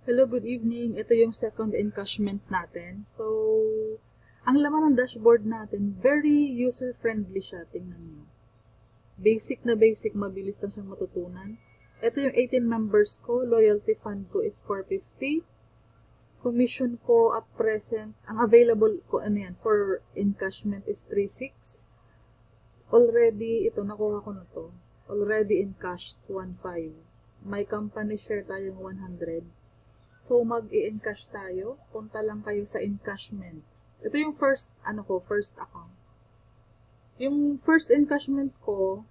Hello, good evening. Ito yung second encashment natin. So, ang laman ng dashboard natin, very user-friendly siya. Tingnan nyo. Basic na basic, mabilis lang siyang matutunan. Ito yung 18 members ko. Loyalty fund ko is 450. Commission ko at present, ang available ko, for encashment is 36. Already, ito, nakuha ko na to. Already encashed, 1.5. May company share tayong 100. So, mag-i-encash tayo. Punta lang kayo sa encashment. Ito yung first account. Yung first encashment ko,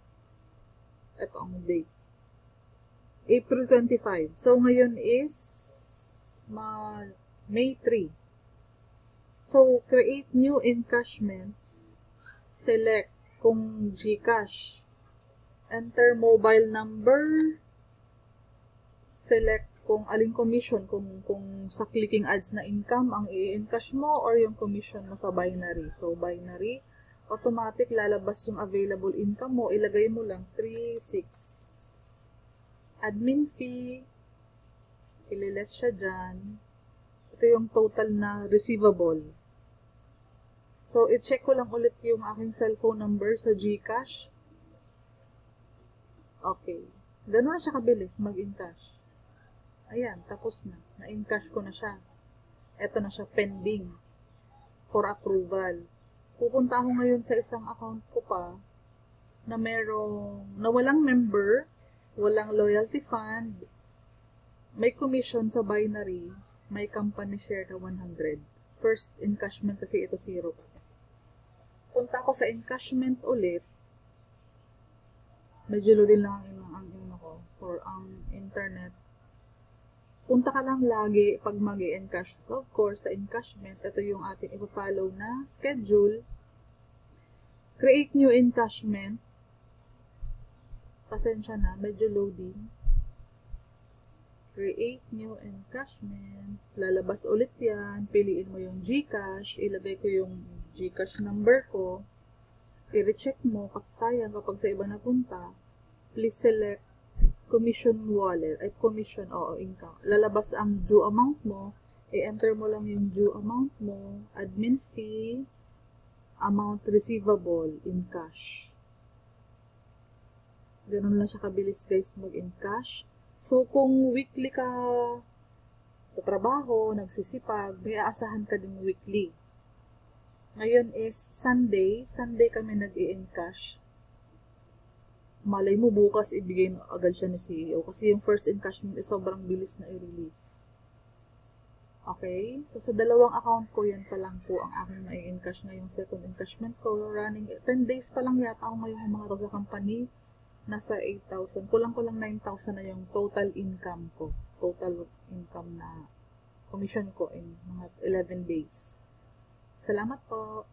ito ang date. April 25. So, ngayon is May 3. So, create new encashment. Select kung GCash. Enter mobile number. Select kung aling commission, kung sa clicking ads na income ang i-encash mo or yung commission mo sa binary. So, binary, automatic lalabas yung available income mo. Ilagay mo lang 3.6. Admin fee, ililes siya dyan. Ito yung total na receivable. So, i-check ko lang ulit yung aking cellphone number sa GCash. Okay. Ganun na siya kabilis mag-encash. Ayan, tapos na. Na-encash ko na siya. Ito na siya, pending for approval. Pupunta ako ngayon sa isang account ko pa na walang member, walang loyalty fund, may commission sa binary, may company share na 100. First encashment kasi ito 0. Punta ako sa encashment ulit. Medyo loadin lang ang for ang internet. Punta ka lang lagi pag mag-i-encash. So, of course, sa encashment, ito yung ating ipa-follow na schedule. Create new encashment. Pasensya na, medyo loading. Create new encashment. Lalabas ulit yan. Piliin mo yung GCash. Ilagay ko yung GCash number ko. I-recheck mo kasi sayang kapag sa iba napunta. Please select commission wallet, ay commission, income. Lalabas ang due amount mo, i-enter mo lang yung due amount mo, admin fee, amount receivable in cash. Ganun lang siya kabilis guys mag-encash. So, kung weekly ka trabaho, nagsisipag, may aasahan ka din weekly. Ngayon is Sunday kami nag-i-encash. Malay mo bukas ibigay agad siya ni CEO kasi yung first encashment is sobrang bilis na i-release. Okay? So, sa dalawang account ko, yan pa lang po ang aking na-i-encash ngayong second encashment ko. Running 10 days pa lang yata ako ngayong mga to sa company. Nasa 8,000. Kulang-kulang 9,000 na yung total income ko. Total income na commission ko in mga 11 days. Salamat po.